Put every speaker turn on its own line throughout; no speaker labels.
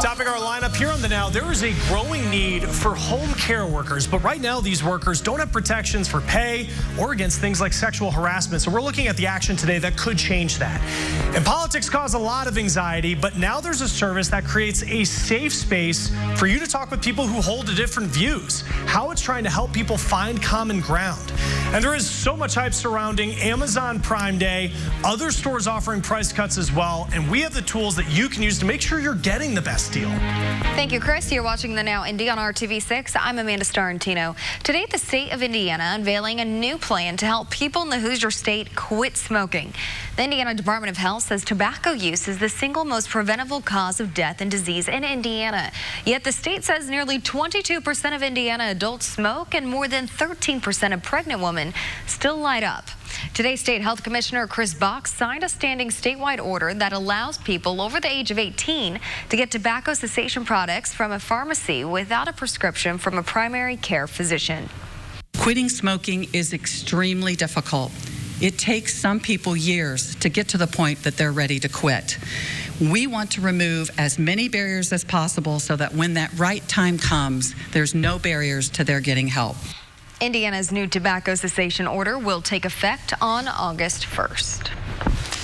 Topping our lineup here on The Now, there is a growing need for home care workers, but right now these workers don't have protections for pay or against things like sexual harassment. So we're looking at the action today that could change that. And politics cause a lot of anxiety, but now there's a service that creates a safe space for you to talk with people who hold different views, how it's trying to help people find common ground. And there is so much hype surrounding Amazon Prime Day, other stores offering price cuts as well, and we have the tools that you can use to make sure you're getting the best deal.
Thank you, Chris. You're watching The Now Indy on RTV6. I'm Amanda Starantino. Today, the state of Indiana unveiling a new plan to help people in the Hoosier state quit smoking. The Indiana Department of Health says tobacco use is the single most preventable cause of death and disease in Indiana. Yet the state says nearly 22% of Indiana adults smoke and more than 13% of pregnant women still light up. Today, State Health Commissioner Chris Box signed a standing statewide order that allows people over the age of 18 to get tobacco cessation products from a pharmacy without a prescription from a primary care physician.
Quitting smoking is extremely difficult. It takes some people years to get to the point that they're ready to quit. We want to remove as many barriers as possible so that when that right time comes, there's no barriers to their getting help.
Indiana's new tobacco cessation order will take effect on August 1st.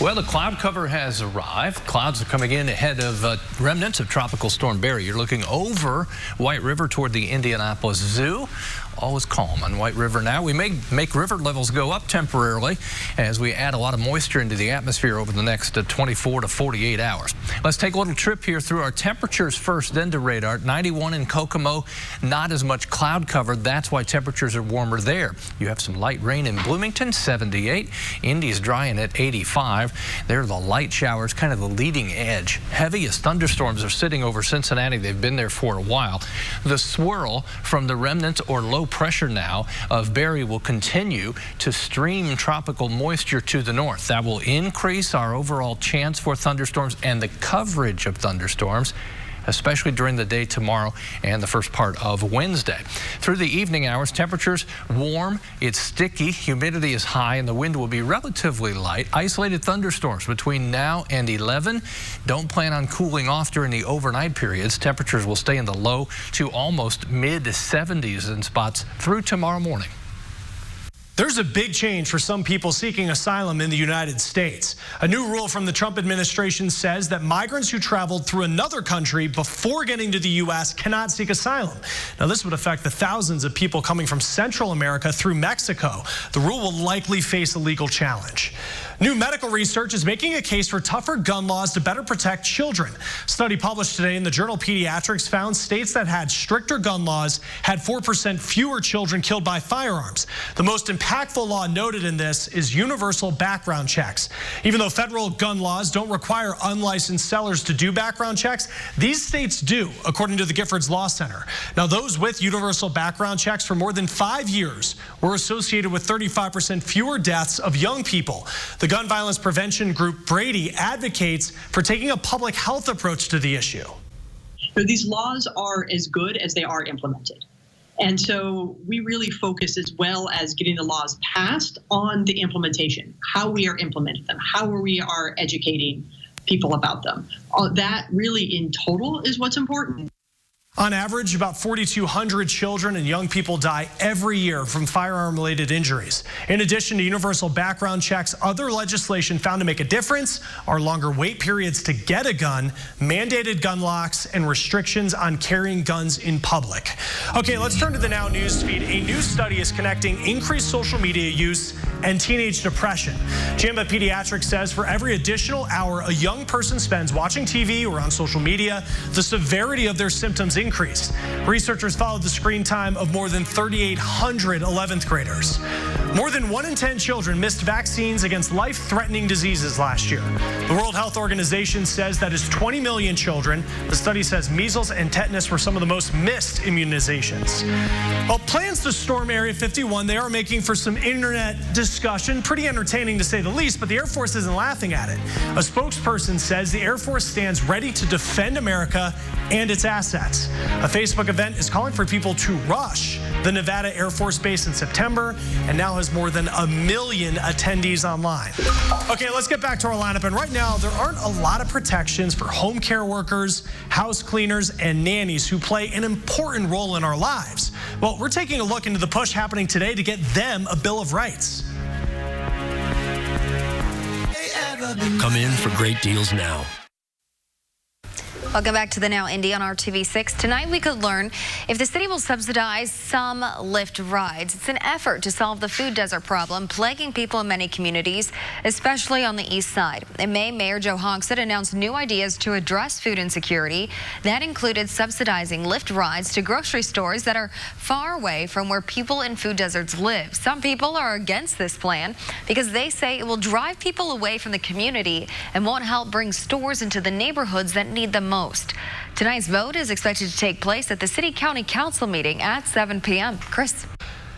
Well, the cloud cover has arrived. Clouds are coming in ahead of remnants of Tropical Storm Barry. You're looking over White River toward the Indianapolis Zoo. All is calm on White River now. We may make river levels go up temporarily as we add a lot of moisture into the atmosphere over the next 24 to 48 hours. Let's take a little trip here through our temperatures first, then to radar. 91 in Kokomo, not as much cloud cover. That's why temperatures are warmer there. You have some light rain in Bloomington, 78. Indy's drying at 85. There are the light showers, kind of the leading edge. Heaviest thunderstorms are sitting over Cincinnati. They've been there for a while. The swirl from the remnants or low pressure now of Barry will continue to stream tropical moisture to the north. That will increase our overall chance for thunderstorms and the coverage of thunderstorms, especially during the day tomorrow and the first part of Wednesday. Through the evening hours, temperatures warm, it's sticky, humidity is high, and the wind will be relatively light. Isolated thunderstorms between now and 11. Don't plan on cooling off during the overnight periods. Temperatures will stay in the low to almost mid-70s in spots through tomorrow morning.
There's a big change for some people seeking asylum in the United States. A new rule from the Trump administration says that migrants who traveled through another country before getting to the U.S. cannot seek asylum. Now, this would affect the thousands of people coming from Central America through Mexico. The rule will likely face a legal challenge. New medical research is making a case for tougher gun laws to better protect children. A study published today in the journal Pediatrics found states that had stricter gun laws had 4% fewer children killed by firearms. The most impactful law noted in this is universal background checks. Even though federal gun laws don't require unlicensed sellers to do background checks, these states do, according to the Giffords Law Center. Now, those with universal background checks for more than 5 years were associated with 35% fewer deaths of young people. The gun violence prevention group Brady advocates for taking a public health approach to the issue.
So these laws are as good as they are implemented. And so we really focus, as well as getting the laws passed, on the implementation, how we are implementing them, how we are educating people about them. That really in total is what's important.
On average, about 4,200 children and young people die every year from firearm-related injuries. In addition to universal background checks, other legislation found to make a difference are longer wait periods to get a gun, mandated gun locks, and restrictions on carrying guns in public. Okay, let's turn to the Now News feed. A new study is connecting increased social media use and teenage depression. JAMA Pediatrics says for every additional hour a young person spends watching TV or on social media, the severity of their symptoms increased. Researchers followed the screen time of more than 3,800 11th graders. More than 1 in 10 children missed vaccines against life-threatening diseases last year. The World Health Organization says that is 20 million children. The study says measles and tetanus were some of the most missed immunizations. Well, plans to storm Area 51, they are making for some internet discussion. Pretty entertaining to say the least, but the Air Force isn't laughing at it. A spokesperson says the Air Force stands ready to defend America and its assets. A Facebook event is calling for people to rush the Nevada Air Force Base in September and now has more than 1 million attendees online. Okay, let's get back to our lineup. And right now, there aren't a lot of protections for home care workers, house cleaners, and nannies who play an important role in our lives. Well, we're taking a look into the push happening today to get them a Bill of Rights.
Come in for great deals now.
Welcome back to the Now Indy on RTV6. Tonight we could learn if the city will subsidize some Lyft rides. It's an effort to solve the food desert problem plaguing people in many communities, especially on the east side. In May, Mayor Joe Hogsett announced new ideas to address food insecurity. That included subsidizing Lyft rides to grocery stores that are far away from where people in food deserts live. Some people are against this plan because they say it will drive people away from the community and won't help bring stores into the neighborhoods that need them most. Tonight's vote is expected to take place at the City County Council meeting at 7 p.m. Chris.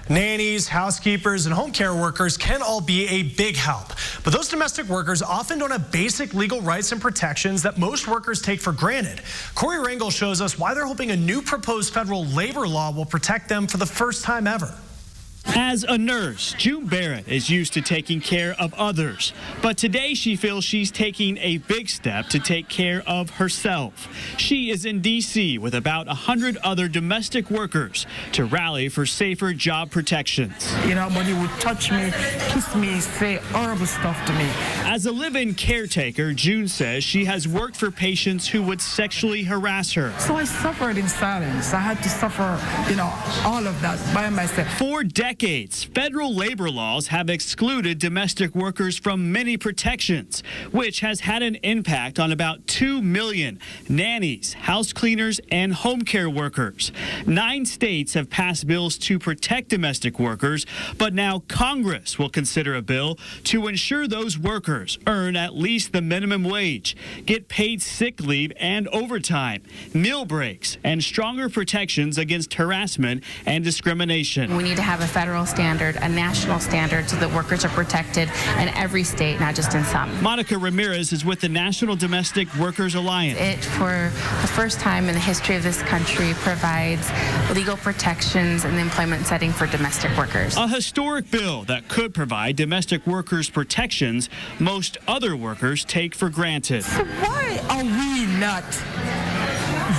Nannies, housekeepers, and home care workers can all be a big help. But those domestic workers often don't have basic legal rights and protections that most workers take for granted. Corey Rangel shows us why they're hoping a new proposed federal labor law will protect them for the first time ever.
As a nurse, June Barrett is used to taking care of others, but today she feels she's taking a big step to take care of herself. She is in D.C. with about 100 other domestic workers to rally for safer job protections.
You know, but he would touch me, kiss me, say horrible stuff to me.
As a live-in caretaker, June says she has worked for patients who would sexually harass her.
So I suffered in silence. I had to suffer, you know, all of that by myself.
For decades, federal labor laws have excluded domestic workers from many protections, which has had an impact on about 2 million nannies, house cleaners, and home care workers. 9 states have passed bills to protect domestic workers, but now Congress will consider a bill to ensure those workers earn at least the minimum wage, get paid sick leave and overtime, meal breaks, and stronger protections against harassment and discrimination.
We need to have a federal standard, a national standard, so that workers are protected in every state, not just in some.
Monica Ramirez is with the National Domestic Workers Alliance.
It, for the first time in the history of this country, provides legal protections in the employment setting for domestic workers.
A historic bill that could provide domestic workers protections most other workers take for granted.
So why are we not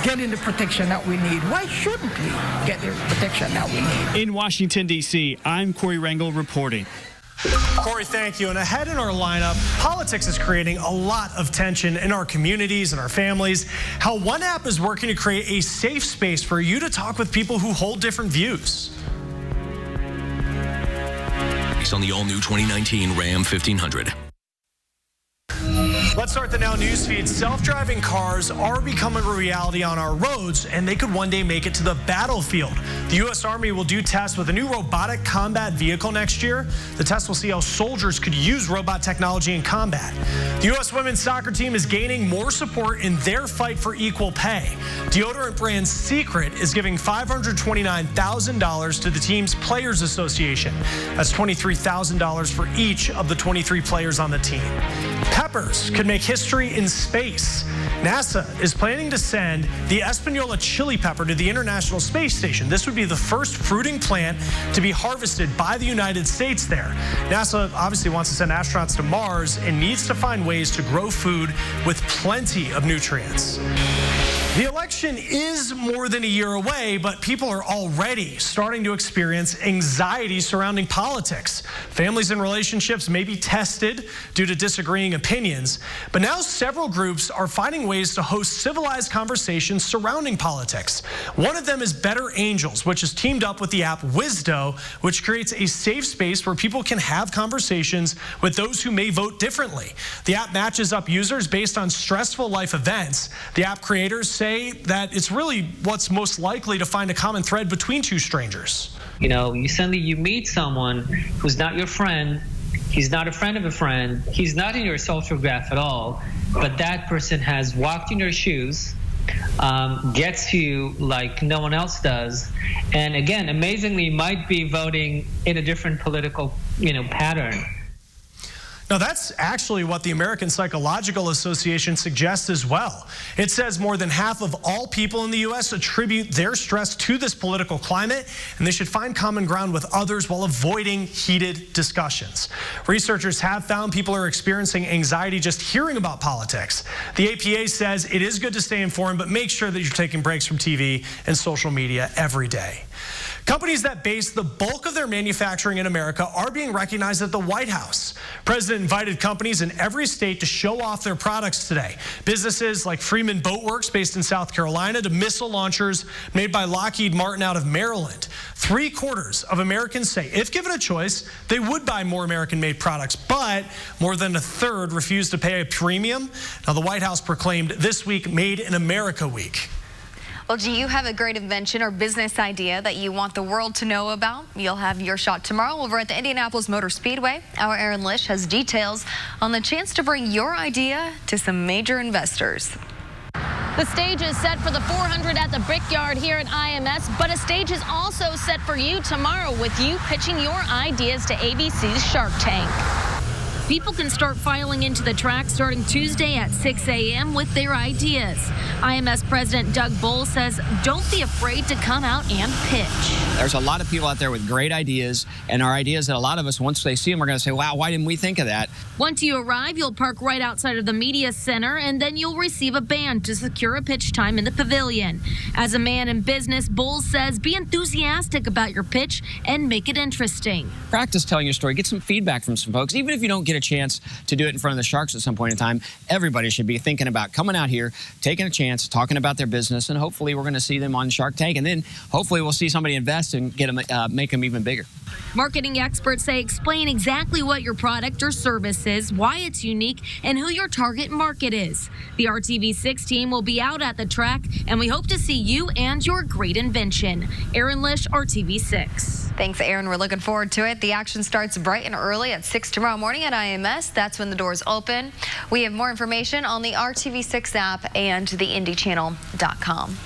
getting the protection that we need? Why shouldn't we get the protection that we need?
In Washington, D.C., I'm Corey Rangel reporting.
Corey, thank you. And ahead in our lineup, politics is creating a lot of tension in our communities and our families. How one app is working to create a safe space for you to talk with people who hold different views.
Based on the all-new 2019 Ram 1500.
Let's start the Now News feed. Self-driving cars are becoming a reality on our roads, and they could one day make it to the battlefield. The U.S. Army will do tests with a new robotic combat vehicle next year. The test will see how soldiers could use robot technology in combat. The U.S. women's soccer team is gaining more support in their fight for equal pay. Deodorant brand Secret is giving $529,000 to the team's Players Association. That's $23,000 for each of the 23 players on the team. Peppers could make history in space. NASA is planning to send the Espanola chili pepper to the International Space Station. This would be the first fruiting plant to be harvested by the United States there. NASA obviously wants to send astronauts to Mars and needs to find ways to grow food with plenty of nutrients. The election is more than a year away, but people are already starting to experience anxiety surrounding politics. Families and relationships may be tested due to disagreeing opinions, but now several groups are finding ways to host civilized conversations surrounding politics. One of them is Better Angels, which has teamed up with the app Wisdo, which creates a safe space where people can have conversations with those who may vote differently. The app matches up users based on stressful life events. The app creators say that it's really what's most likely to find a common thread between two strangers.
You know, you meet someone who's not your friend, he's not a friend of a friend, he's not in your social graph at all, but that person has walked in your shoes, gets you like no one else does, and again, amazingly might be voting in a different political, pattern.
Now, that's actually what the American Psychological Association suggests as well. It says more than half of all people in the U.S. attribute their stress to this political climate, and they should find common ground with others while avoiding heated discussions. Researchers have found people are experiencing anxiety just hearing about politics. The APA says it is good to stay informed, but make sure that you're taking breaks from TV and social media every day. Companies that base the bulk of their manufacturing in America are being recognized at the White House. President invited companies in every state to show off their products today. Businesses like Freeman Boat Works, based in South Carolina, to missile launchers made by Lockheed Martin out of Maryland. 3/4 of Americans say, if given a choice, they would buy more American-made products, but more than a third refuse to pay a premium. Now, the White House proclaimed this week Made in America Week.
Well, do you have a great invention or business idea that you want the world to know about? You'll have your shot tomorrow over at the Indianapolis Motor Speedway. Our Aaron Lish has details on the chance to bring your idea to some major investors.
The stage is set for the 400 at the Brickyard here at IMS, but a stage is also set for you tomorrow with you pitching your ideas to ABC's Shark Tank. People can start filing into the track starting Tuesday at 6 a.m. with their ideas. IMS President Doug Bull says don't be afraid to come out and pitch.
There's a lot of people out there with great ideas, and our ideas that a lot of us, once they see them, are going to say, wow, why didn't we think of that?
Once you arrive, you'll park right outside of the media center, and then you'll receive a band to secure a pitch time in the pavilion. As a man in business, Bull says be enthusiastic about your pitch and make it interesting.
Practice telling your story. Get some feedback from some folks. Even if you don't get a chance to do it in front of the Sharks at some point in time, everybody should be thinking about coming out here, taking a chance, talking about their business, and hopefully we're going to see them on Shark Tank, and then hopefully we'll see somebody invest and get them, make them even bigger.
Marketing experts say explain exactly what your product or service is, why it's unique, and who your target market is. The RTV6 team will be out at the track, and we hope to see you and your great invention. Aaron Lish, RTV6.
Thanks, Aaron. We're looking forward to it. The action starts bright and early at 6 tomorrow morning at IMS. That's when the doors open. We have more information on the RTV6 app and theindychannel.com.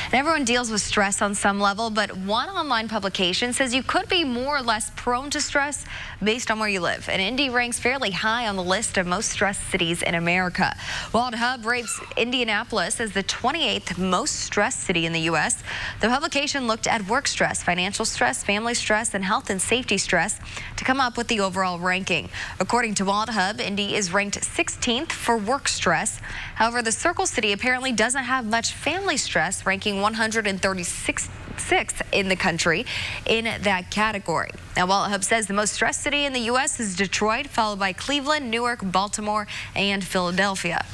And everyone deals with stress on some level, but one online publication says you could be more or less prone to stress based on where you live. And Indy ranks fairly high on the list of most stressed cities in America. Walt Hub rates Indianapolis as the 28th most stressed city in the U.S. The publication looked at work stress, financial stress, family stress, and health and safety stress to come up with the overall ranking. According to Walt Hub, Indy is ranked 16th for work stress. However, the Circle City apparently doesn't have much family stress, ranking 136th in the country in that category. Now, Walt Hub says the most stressed city in the U.S. is Detroit, followed by Cleveland, Newark, Baltimore, and Philadelphia.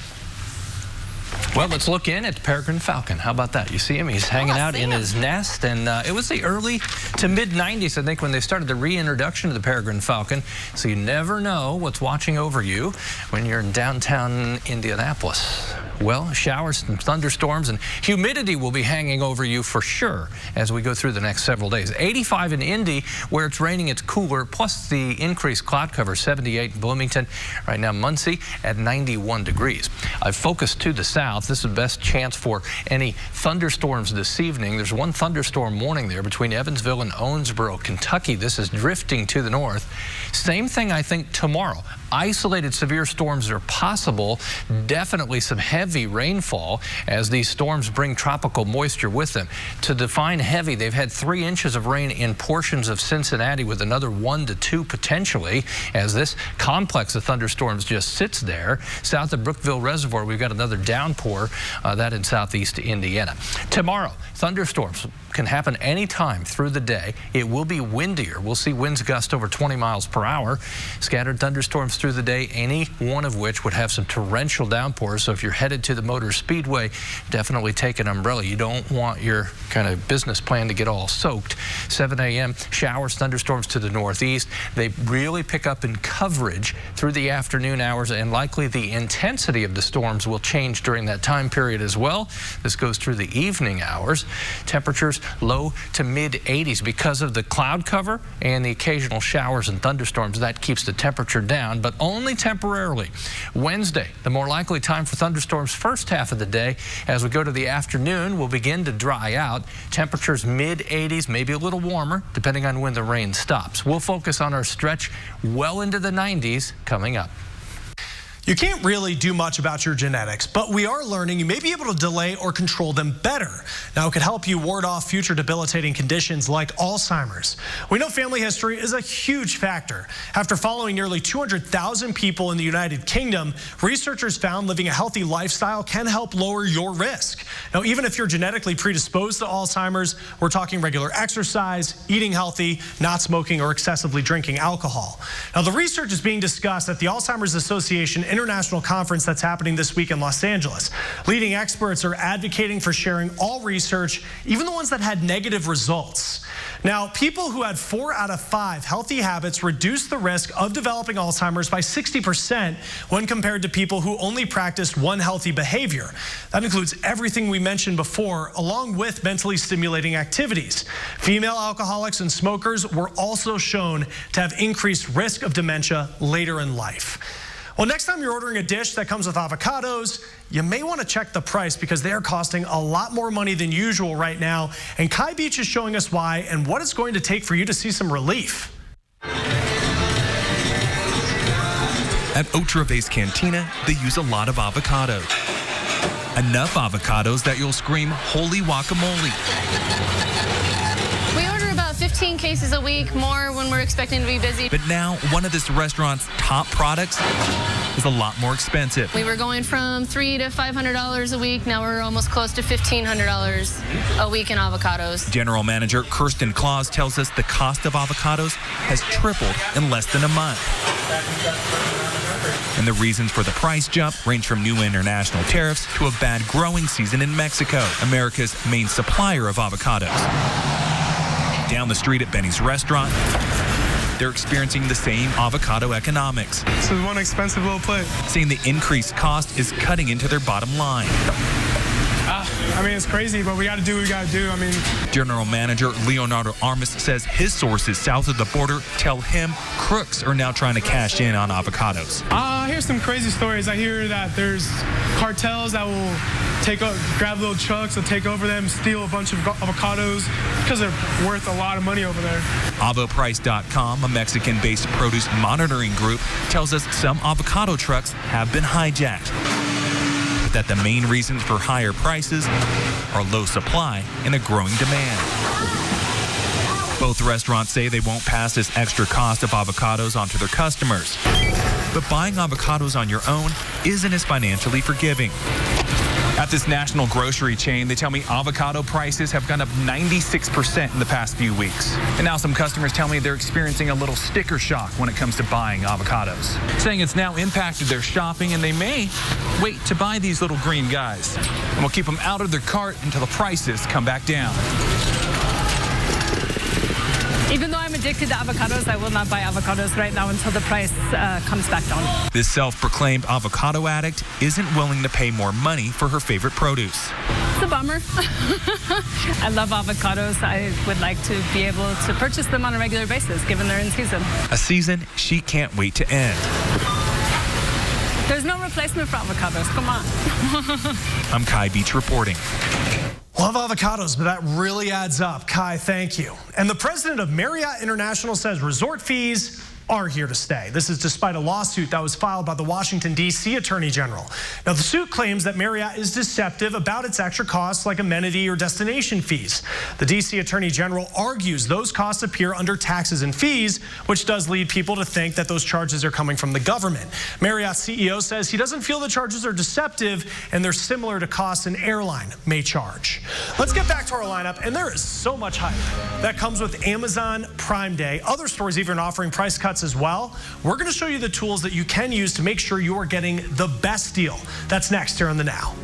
Well, let's look in at the peregrine falcon. How about that? You see him? He's hanging out in his nest, and it was the early to mid-90s, I think, when they started the reintroduction of the peregrine falcon. So you never know what's watching over you when you're in downtown Indianapolis. Well, showers and thunderstorms and humidity will be hanging over you for sure as we go through the next several days. 85 in Indy, where it's raining, it's cooler, plus the increased cloud cover, 78 in Bloomington. Right now, Muncie at 91 degrees. I've focused to the south. This is the best chance for any thunderstorms this evening. There's one thunderstorm warning there between Evansville and Owensboro, Kentucky. This is drifting to the north. Same thing, I think, tomorrow. Isolated severe storms are possible. Definitely some heavy rainfall as these storms bring tropical moisture with them. To define heavy, they've had 3 inches of rain in portions of Cincinnati with another 1 to 2 potentially as this complex of thunderstorms just sits there. South of Brookville Reservoir, we've got another downpour, that in southeast Indiana. Tomorrow, thunderstorms can happen anytime through the day. It will be windier. We'll see winds gust over 20 miles per hour. Scattered thunderstorms through the day, any one of which would have some torrential downpours. So if you're headed to the Motor Speedway, definitely take an umbrella. You don't want your kind of business plan to get all soaked. 7 a.m. showers, thunderstorms to the northeast. They really pick up in coverage through the afternoon hours, and likely the intensity of the storms will change during that time period as well. This goes through the evening hours. Temperatures low to mid 80s because of the cloud cover and the occasional showers and thunderstorms. That keeps the temperature down, but but only temporarily. Wednesday, the more likely time for thunderstorms first half of the day. As we go to the afternoon, we'll begin to dry out. Temperatures mid-80s, maybe a little warmer, depending on when the rain stops. We'll focus on our stretch well into the 90s coming up.
You can't really do much about your genetics, but we are learning you may be able to delay or control them better. Now, it could help you ward off future debilitating conditions like Alzheimer's. We know family history is a huge factor. After following nearly 200,000 people in the United Kingdom, researchers found living a healthy lifestyle can help lower your risk. Now, even if you're genetically predisposed to Alzheimer's, we're talking regular exercise, eating healthy, not smoking, or excessively drinking alcohol. Now, the research is being discussed at the Alzheimer's Association International Conference that's happening this week in Los Angeles. Leading experts are advocating for sharing all research, even the ones that had negative results. Now, people who had 4 out of 5 healthy habits reduced the risk of developing Alzheimer's by 60% when compared to people who only practiced one healthy behavior. That includes everything we mentioned before, along with mentally stimulating activities. Female alcoholics and smokers were also shown to have increased risk of dementia later in life. Well, next time you're ordering a dish that comes with avocados, you may want to check the price because they are costing a lot more money than usual right now. And Kai Beach is showing us why and what it's going to take for you to see some relief.
At Otra-Vez Cantina, they use a lot of avocado. Enough avocados that you'll scream, holy guacamole.
15 cases a week, more when we're expecting to be busy.
But now, one of this restaurant's top products is a lot more expensive.
We were going from $300 to $500 a week. Now we're almost close to $1,500 a week in avocados.
General Manager Kirsten Claus tells us the cost of avocados has tripled in less than a month. And the reasons for the price jump range from new international tariffs to a bad growing season in Mexico, America's main supplier of avocados. Down the street at Benny's restaurant, they're experiencing the same avocado economics.
This is one expensive little plate.
Saying the increased cost is cutting into their bottom line.
I mean, it's crazy, but we got to do what we got to do. I mean,
General Manager Leonardo Armas says his sources south of the border tell him crooks are now trying to cash in on avocados.
I hear some crazy stories. I hear that there's cartels that will grab little trucks, they'll take over them, steal a bunch of avocados because they're worth a lot of money over there.
Avoprice.com, a Mexican-based produce monitoring group, tells us some avocado trucks have been hijacked. That the main reasons for higher prices are low supply and a growing demand. Both restaurants say they won't pass this extra cost of avocados onto their customers. But buying avocados on your own isn't as financially forgiving. At this national grocery chain, they tell me avocado prices have gone up 96% in the past few weeks. And now some customers tell me they're experiencing a little sticker shock when it comes to buying avocados, saying it's now impacted their shopping and they may wait to buy these little green guys. And we'll keep them out of their cart until the prices come back down.
Even though I'm addicted to avocados, I will not buy avocados right now until the price comes back down.
This self-proclaimed avocado addict isn't willing to pay more money for her favorite produce.
It's a bummer. I love avocados. I would like to be able to purchase them on a regular basis, given they're in season.
A season she can't wait to end.
There's no replacement for avocados. Come on.
I'm Kai Beach reporting.
Love avocados, but that really adds up. Kai, thank you. And the president of Marriott International says resort fees are here to stay. This is despite a lawsuit that was filed by the Washington, D.C. Attorney General. Now, the suit claims that Marriott is deceptive about its extra costs like amenity or destination fees. The D.C. Attorney General argues those costs appear under taxes and fees, which does lead people to think that those charges are coming from the government. Marriott's CEO says he doesn't feel the charges are deceptive and they're similar to costs an airline may charge. Let's get back to our lineup, and there is so much hype that comes with Amazon Prime Day. Other stores even offering price cuts as well. We're going to show you the tools that you can use to make sure you are getting the best deal. That's next here on The Now.